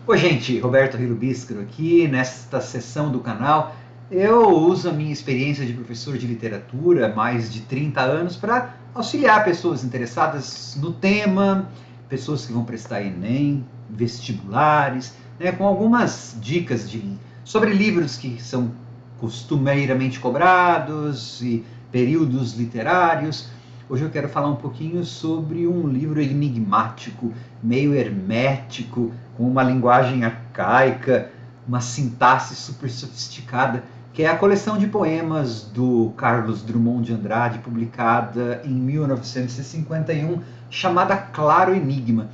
Oi, gente, Roberto Rilo Bíscaro aqui. Nesta sessão do canal, eu uso a minha experiência de professor de literatura, mais de 30 anos, para auxiliar pessoas interessadas no tema, pessoas que vão prestar Enem, vestibulares, né, com algumas dicas sobre livros que são costumeiramente cobrados e períodos literários. Hoje eu quero falar um pouquinho sobre um livro enigmático, meio hermético, com uma linguagem arcaica, uma sintaxe super sofisticada, que é a coleção de poemas do Carlos Drummond de Andrade, publicada em 1951, chamada Claro Enigma.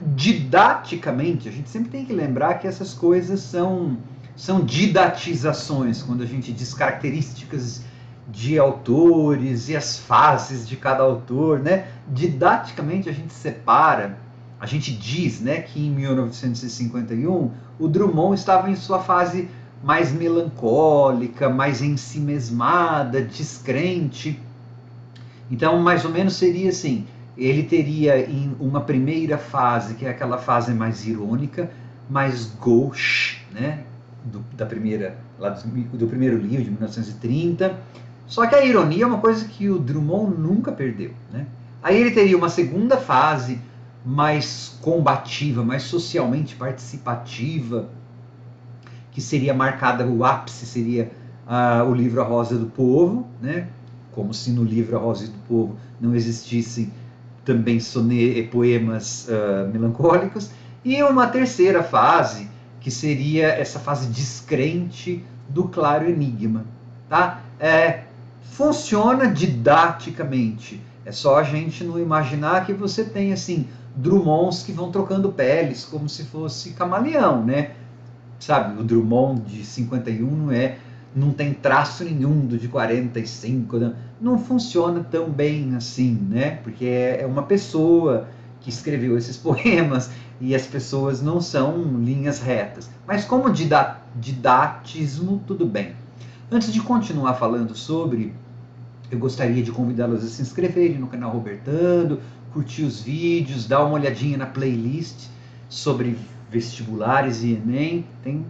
Didaticamente, a gente sempre tem que lembrar que essas coisas são didatizações, quando a gente diz características de autores e as fases de cada autor, né? Didaticamente a gente separa, a gente diz, né, que em 1951 o Drummond estava em sua fase mais melancólica, mais ensimesmada, descrente. Então, mais ou menos seria assim, ele teria em uma primeira fase, que é aquela fase mais irônica, mais gauche, né, do primeiro livro, de 1930. Só que a ironia é uma coisa que o Drummond nunca perdeu, né? Aí ele teria uma segunda fase mais combativa, mais socialmente participativa, que seria marcada, o ápice seria o livro A Rosa do Povo, né? Como se no livro A Rosa do Povo não existissem também poemas melancólicos. E uma terceira fase, que seria essa fase descrente do Claro Enigma, tá? Funciona didaticamente. É só a gente não imaginar que você tem assim Drummonds que vão trocando peles como se fosse camaleão, né? Sabe, o Drummond de 51 não tem traço nenhum do de 45, não funciona tão bem assim, né? Porque é uma pessoa que escreveu esses poemas e as pessoas não são linhas retas. Mas como didatismo, tudo bem. Antes de continuar falando sobre, eu gostaria de convidá-los a se inscreverem no canal Robertando, curtir os vídeos, dar uma olhadinha na playlist sobre vestibulares e Enem. Tem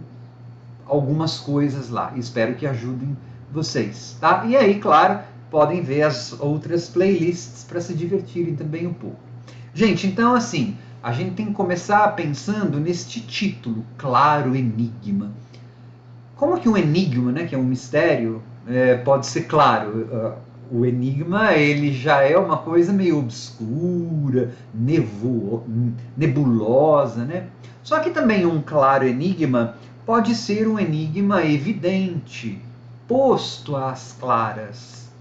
algumas coisas lá. Espero que ajudem vocês, tá? E aí, claro, podem ver as outras playlists para se divertirem também um pouco. Gente, então assim, a gente tem que começar pensando neste título, Claro Enigma. Como que um enigma, né, que é um mistério, pode ser claro? O enigma, ele já é uma coisa meio obscura, nebulosa, né? Só que também um claro enigma pode ser um enigma evidente, posto às claras.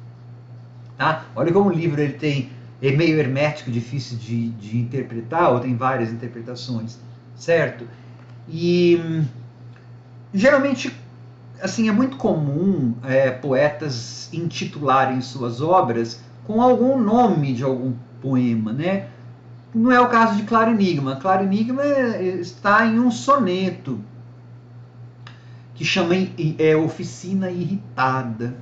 Tá? Olha como o livro é meio hermético, difícil de interpretar, ou tem várias interpretações, certo? E geralmente, assim, é muito comum poetas intitularem suas obras com algum nome de algum poema, né? Não é o caso de Claro Enigma. Claro Enigma está em um soneto que chama Oficina Irritada,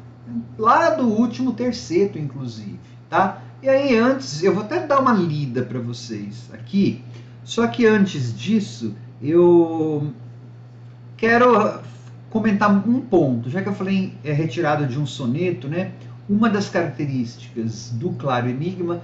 lá do último terceto, inclusive, tá? E aí antes, eu vou até dar uma lida para vocês aqui, só que antes disso, eu quero comentar um ponto, já que eu falei retirado de um soneto, né? Uma das características do Claro Enigma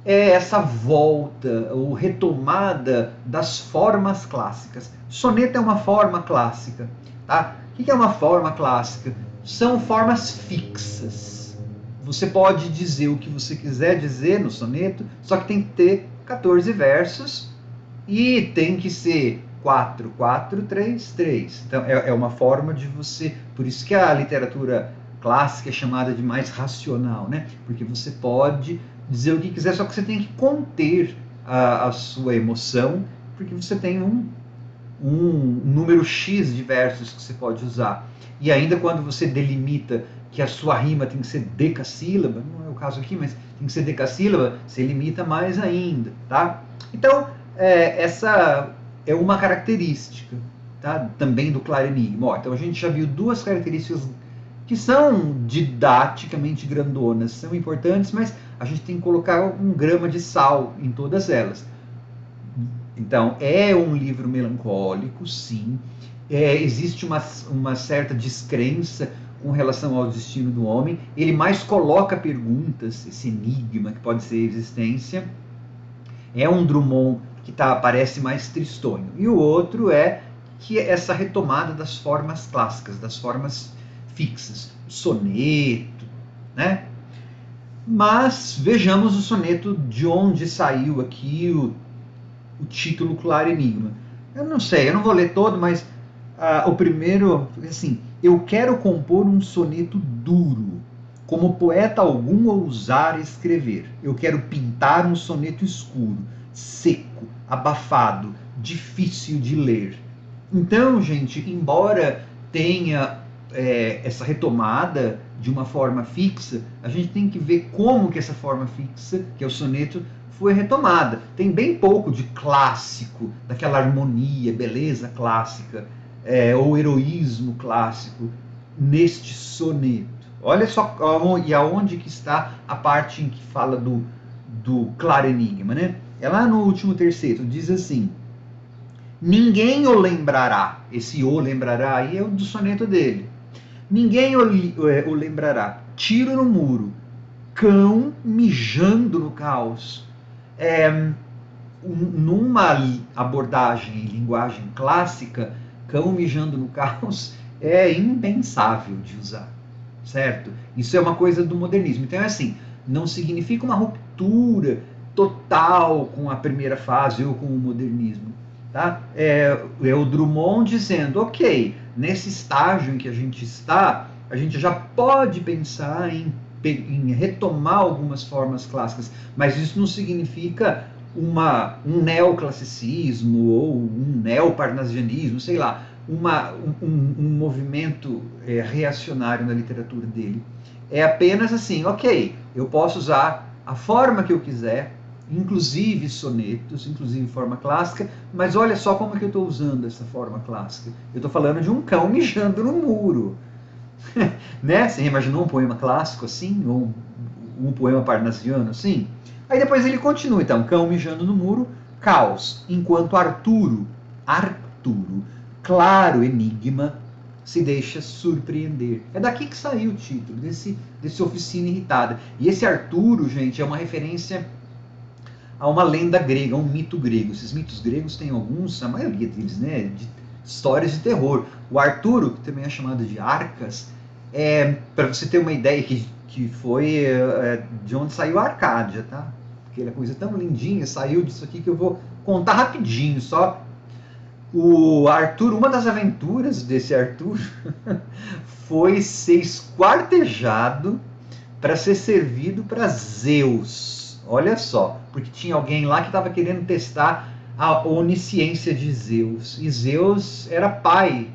é essa volta ou retomada das formas clássicas. Soneto é uma forma clássica, tá? O que é uma forma clássica? São formas fixas. Você pode dizer o que você quiser dizer no soneto, só que tem que ter 14 versos e tem que ser 4, 4, 3, 3. Então é uma forma de você. Por isso que a literatura clássica é chamada de mais racional, né? Porque você pode dizer o que quiser, só que você tem que conter a sua emoção, porque você tem um número X de versos que você pode usar. E ainda quando você delimita que a sua rima tem que ser decassílaba, não é o caso aqui, mas tem que ser decassílaba, você limita mais ainda, tá? Então, essa é uma característica, tá? Também do Claro Enigma. Então a gente já viu duas características que são didaticamente grandonas, são importantes, mas a gente tem que colocar um grama de sal em todas elas. Então, é um livro melancólico, sim. Existe uma certa descrença com relação ao destino do homem. Ele mais coloca perguntas, esse enigma que pode ser a existência. É um Drummond que parece mais tristonho. E o outro é que é essa retomada das formas clássicas, das formas fixas. O soneto, né? Mas vejamos o soneto de onde saiu aqui o título Claro Enigma. Eu não sei, eu não vou ler todo, mas o primeiro, assim, eu quero compor um soneto duro, como poeta algum ousar escrever. Eu quero pintar um soneto escuro, seco, abafado, difícil de ler. Então, gente, embora tenha essa retomada de uma forma fixa, a gente tem que ver como que essa forma fixa, que é o soneto, foi retomada. Tem bem pouco de clássico, daquela harmonia, beleza clássica, ou heroísmo clássico neste soneto. Olha só e aonde que está a parte em que fala do claro enigma, né? É lá no último terceto, diz assim: ninguém o lembrará. Esse o lembrará aí é o do soneto dele. Ninguém o lembrará. Tiro no muro, cão mijando no caos. Numa abordagem em linguagem clássica, cão mijando no caos é impensável de usar, certo? Isso é uma coisa do modernismo. Então é assim, não significa uma ruptura total com a primeira fase ou com o modernismo. Tá? É o Drummond dizendo, ok, nesse estágio em que a gente está, a gente já pode pensar em retomar algumas formas clássicas, mas isso não significa um neoclassicismo ou um neoparnasianismo, sei lá, um movimento reacionário na literatura dele. É apenas assim, ok, eu posso usar a forma que eu quiser, inclusive sonetos, inclusive forma clássica, mas olha só como que eu estou usando essa forma clássica. Eu estou falando de um cão mijando no muro. Né? Você imaginou um poema clássico assim? Ou um poema parnasiano assim? Aí depois ele continua, então, cão mijando no muro, caos, enquanto Arturo, claro enigma, se deixa surpreender. É daqui que saiu o título, desse Oficina Irritada. E esse Arturo, gente, é uma referência a uma lenda grega, a um mito grego. Esses mitos gregos têm alguns, a maioria deles, né, de histórias de terror. O Arturo, que também é chamado de Arcas, para você ter uma ideia que foi de onde saiu a Arcádia, tá? Aquela coisa tão lindinha, saiu disso aqui que eu vou contar rapidinho, só. O Arthur, uma das aventuras desse Arthur foi ser esquartejado para ser servido para Zeus. Olha só, porque tinha alguém lá que estava querendo testar a onisciência de Zeus. E Zeus era pai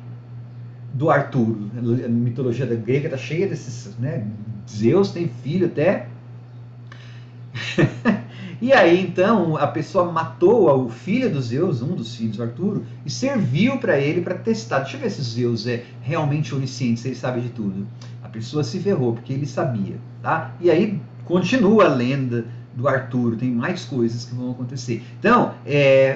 do Arthur. A mitologia da grega está cheia desses, né? Zeus tem filho até. E aí, então, a pessoa matou o filho do Zeus, um dos filhos do Arturo, e serviu para ele para testar. Deixa eu ver se Zeus é realmente onisciente, se ele sabe de tudo. A pessoa se ferrou, porque ele sabia, tá? E aí, continua a lenda do Arturo, tem mais coisas que vão acontecer. Então,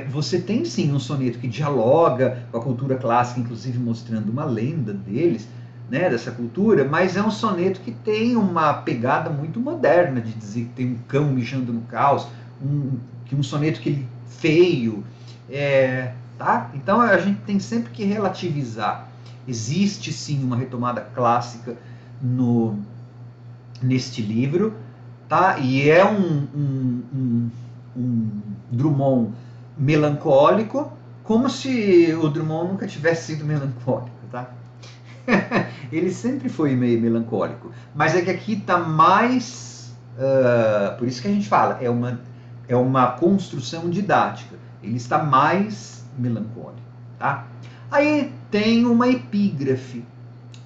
você tem sim um soneto que dialoga com a cultura clássica, inclusive mostrando uma lenda deles, né, dessa cultura, mas é um soneto que tem uma pegada muito moderna de dizer que tem um cão mijando no caos, um soneto que ele feio, tá? Então a gente tem sempre que relativizar. Existe sim uma retomada clássica neste livro, tá? E é um Drummond melancólico, como se o Drummond nunca tivesse sido melancólico, tá? Ele sempre foi meio melancólico, mas é que aqui está mais, por isso que a gente fala, é uma construção didática, ele está mais melancólico, tá? Aí tem uma epígrafe,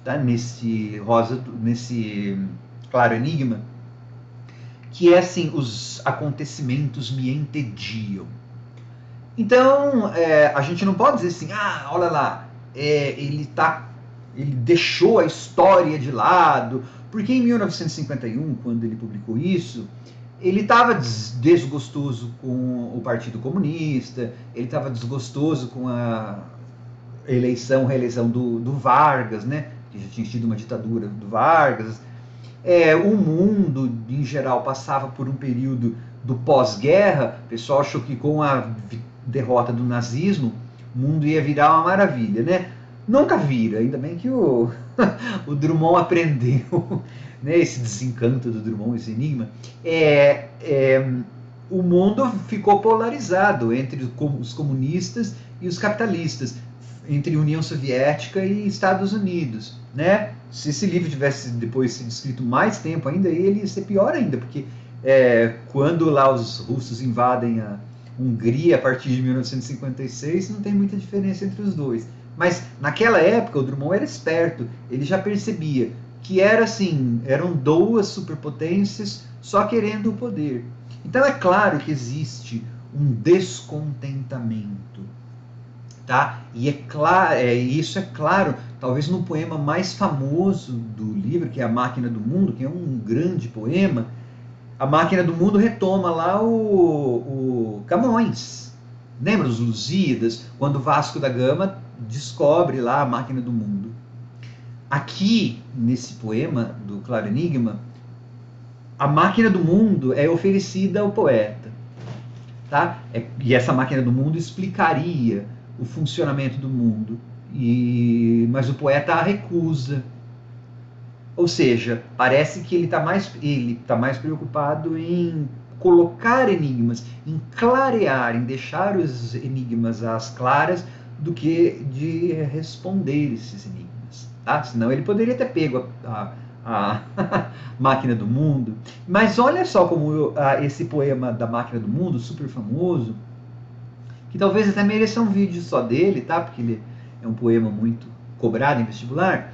tá? nesse Claro Enigma, que é assim, os acontecimentos me entediam. Então, a gente não pode dizer assim, olha lá, ele deixou a história de lado, porque em 1951, quando ele publicou isso, ele estava desgostoso com o Partido Comunista, ele estava desgostoso com a reeleição do Vargas, né? Que já tinha tido uma ditadura do Vargas. O mundo, em geral, passava por um período do pós-guerra. O pessoal achou que com a derrota do nazismo, o mundo ia virar uma maravilha, né? Nunca vira, ainda bem que o Drummond aprendeu, né, esse desencanto do Drummond, esse enigma. O mundo ficou polarizado entre os comunistas e os capitalistas, entre União Soviética e Estados Unidos, né? Se esse livro tivesse depois sido escrito mais tempo ainda, ele ia ser pior ainda, porque quando lá os russos invadem a Hungria a partir de 1956, não tem muita diferença entre os dois. Mas naquela época o Drummond era esperto, ele já percebia que era assim, eram duas superpotências só querendo o poder. Então é claro que existe um descontentamento, tá? E isso é claro, talvez no poema mais famoso do livro, que é A Máquina do Mundo, que é um grande poema. A Máquina do Mundo retoma lá o Camões. Lembra os Lusíadas, quando Vasco da Gama descobre lá a Máquina do Mundo. Aqui, nesse poema do Claro Enigma, a Máquina do Mundo é oferecida ao poeta, tá? E essa Máquina do Mundo explicaria o funcionamento do mundo, mas o poeta a recusa. Ou seja, parece que ele está mais preocupado em colocar enigmas, em clarear, em deixar os enigmas às claras, do que de responder esses enigmas. Tá? Senão ele poderia ter pego a Máquina do Mundo. Mas olha só como esse poema da Máquina do Mundo, super famoso, que talvez até mereça um vídeo só dele, tá? Porque ele é um poema muito cobrado em vestibular.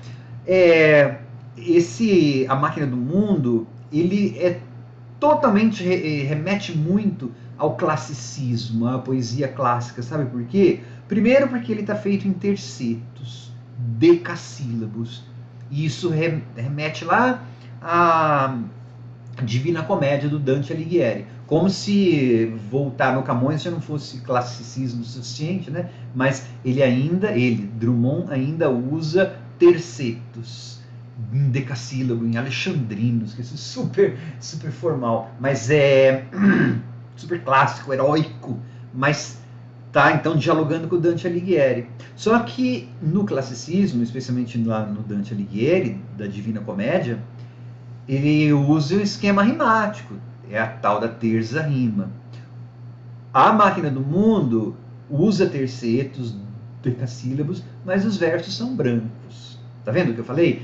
A Máquina do Mundo, ele totalmente remete muito ao classicismo, à poesia clássica, sabe por quê? Primeiro porque ele está feito em tercetos, decassílabos, e isso remete lá à Divina Comédia do Dante Alighieri, como se voltar no Camões já não fosse classicismo suficiente, né? Mas Drummond ainda usa tercetos, em decassílabo, em alexandrinos, que é super, super formal, mas é super clássico, heróico, mas tá então dialogando com o Dante Alighieri. Só que no classicismo, especialmente lá no Dante Alighieri, da Divina Comédia, ele usa o esquema rimático, é a tal da terça rima. A Máquina do Mundo usa tercetos, decassílabos, mas os versos são brancos. Tá vendo o que eu falei?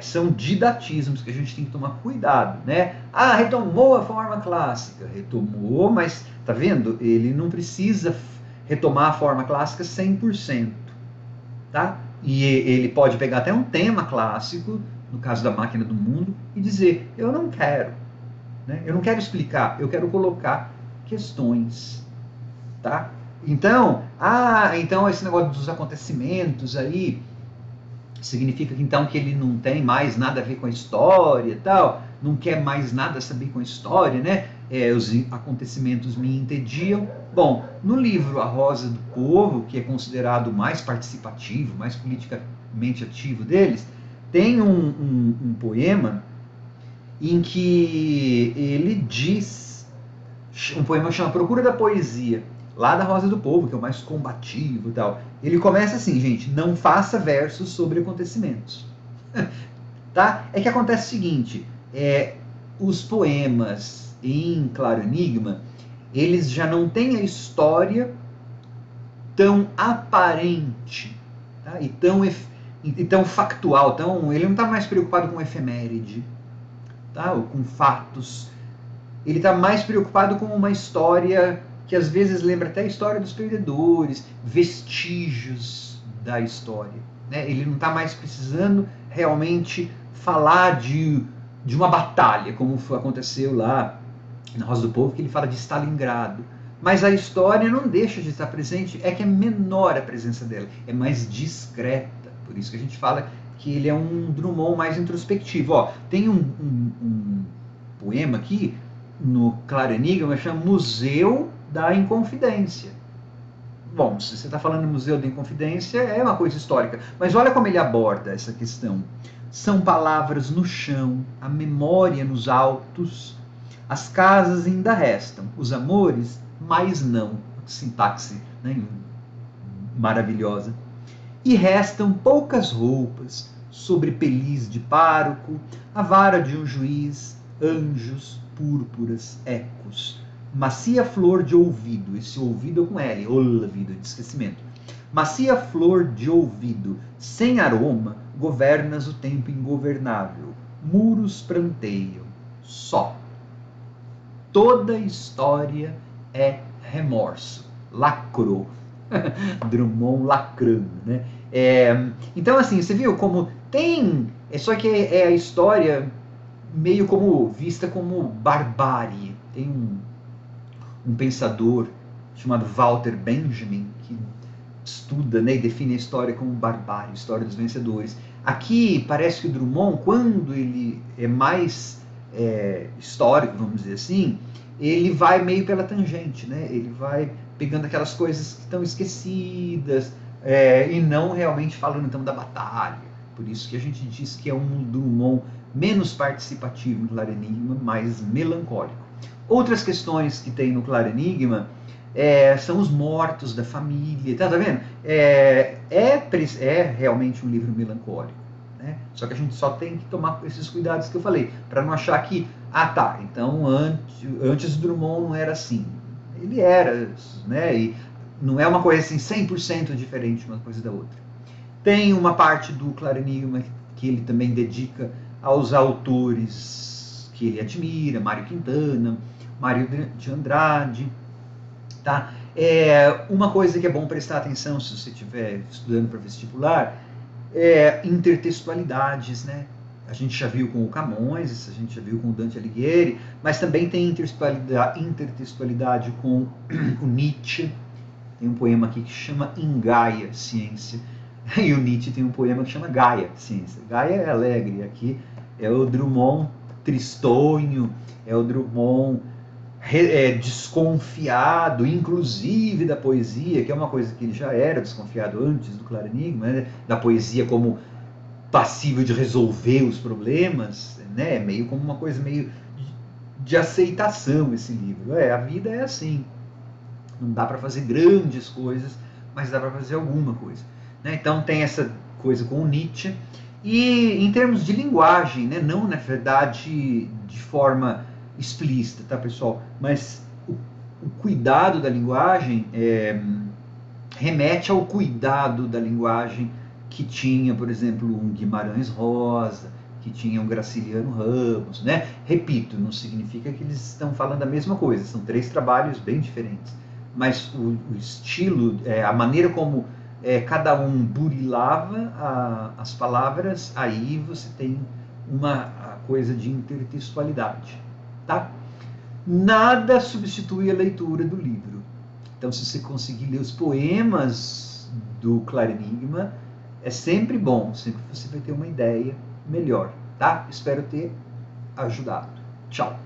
São didatismos que a gente tem que tomar cuidado, né? Retomou a forma clássica. Retomou, mas tá vendo? Ele não precisa retomar a forma clássica 100%, tá? E ele pode pegar até um tema clássico, no caso da Máquina do Mundo, e dizer, eu não quero, né? Eu não quero explicar, eu quero colocar questões, tá? Então esse negócio dos acontecimentos aí, significa que então que ele não tem mais nada a ver com a história e tal, não quer mais nada a saber com a história, né? Os acontecimentos me entediam. Bom, no livro A Rosa do Povo, que é considerado o mais participativo, mais politicamente ativo deles, tem um poema em que ele diz, um poema que chama Procura da Poesia, lá da Rosa do Povo, que é o mais combativo e tal. Ele começa assim, gente, não faça versos sobre acontecimentos. Tá? É que acontece o seguinte, os poemas em Claro Enigma, eles já não têm a história tão aparente, tá? e tão factual, ele não está mais preocupado com efeméride, tá? Ou com fatos. Ele está mais preocupado com uma história que às vezes lembra até a história dos perdedores, vestígios da história, né? Ele não está mais precisando realmente falar de uma batalha, como aconteceu lá na Rosa do Povo, que ele fala de Stalingrado. Mas a história não deixa de estar presente, é que é menor a presença dela, é mais discreta. Por isso que a gente fala que ele é um Drummond mais introspectivo. Ó, tem um poema aqui, no Claro Enigma chama Museu da Inconfidência. Bom, se você está falando de Museu da Inconfidência, é uma coisa histórica. Mas olha como ele aborda essa questão. São palavras no chão, a memória nos altos, as casas ainda restam, os amores, mais não. Sintaxe, né? Maravilhosa. E restam poucas roupas, sobre peliz de pároco, a vara de um juiz, anjos, púrpuras, ecos. Macia flor de ouvido, esse ouvido com L, ouvido, de esquecimento. Macia flor de ouvido, sem aroma, governas o tempo ingovernável. Muros pranteiam, só. Toda história é remorso. Lacrou. Drummond lacrando, né? Então, assim, você viu como tem... Só que é a história meio como vista como barbárie. Tem um pensador chamado Walter Benjamin que estuda, né, e define a história como barbárie, história dos vencedores. Aqui parece que o Drummond, quando ele é mais histórico, vamos dizer assim, ele vai meio pela tangente, né? Ele vai pegando aquelas coisas que estão esquecidas e não realmente falando então da batalha. Por isso que a gente diz que é um Drummond menos participativo no Claro Enigma, mais melancólico. Outras questões que tem no Claro Enigma são os mortos da família, tá vendo? É realmente um livro melancólico. Né? Só que a gente só tem que tomar esses cuidados que eu falei, para não achar que, então antes do Drummond não era assim. Ele era, né? E não é uma coisa assim 100% diferente uma coisa da outra. Tem uma parte do Claro Enigma que ele também dedica aos autores que ele admira, Mário Quintana, Mário de Andrade, tá? Uma coisa que é bom prestar atenção se você estiver estudando para vestibular intertextualidades, né? A gente já viu com o Camões, a gente já viu com o Dante Alighieri, mas também tem intertextualidade com o Nietzsche. Tem um poema aqui que chama Em Gaia, Ciência. E o Nietzsche tem um poema que chama Gaia, Ciência. Gaia é alegre, aqui é o Drummond tristonho, é o Drummond desconfiado, inclusive da poesia, que é uma coisa que ele já era desconfiado antes do Claro Enigma, né? Da poesia como passível de resolver os problemas, né? Meio como uma coisa meio de aceitação esse livro. A vida é assim. Não dá para fazer grandes coisas, mas dá para fazer alguma coisa. Né? Então tem essa coisa com o Nietzsche. E em termos de linguagem, né? Não na verdade de forma explícita, tá, pessoal? Mas o cuidado da linguagem remete ao cuidado da linguagem que tinha, por exemplo, um Guimarães Rosa, que tinha um Graciliano Ramos, né? Repito, não significa que eles estão falando a mesma coisa, são 3 trabalhos bem diferentes. Mas o estilo, a maneira como cada um burilava as palavras, aí você tem uma coisa de intertextualidade, tá? Nada substitui a leitura do livro. Então, se você conseguir ler os poemas do Claro Enigma, é sempre bom, sempre você vai ter uma ideia melhor, tá? Espero ter ajudado. Tchau!